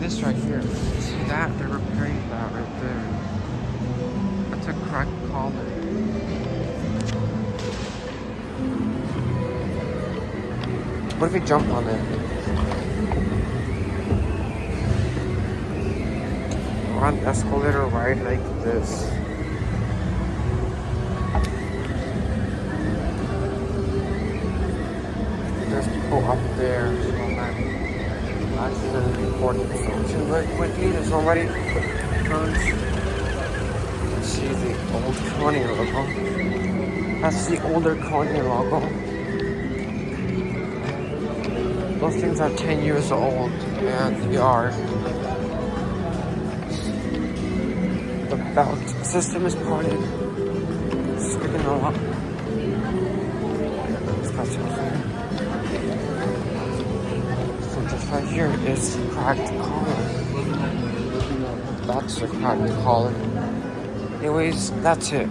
this right here. See that? They're repairing that right there. That's a cracked collar. What if we jump on it? We're on an escalator ride like this. There's people up there, so I'm actually recording something very quickly. There's nobody. Let's see the old KONE logo. That's the older KONE logo. Those things are 10 years old, and they are. The belt system is parted. It's sticking a lot. So this right here is cracked collar. That's the cracked collar. Anyways, that's it.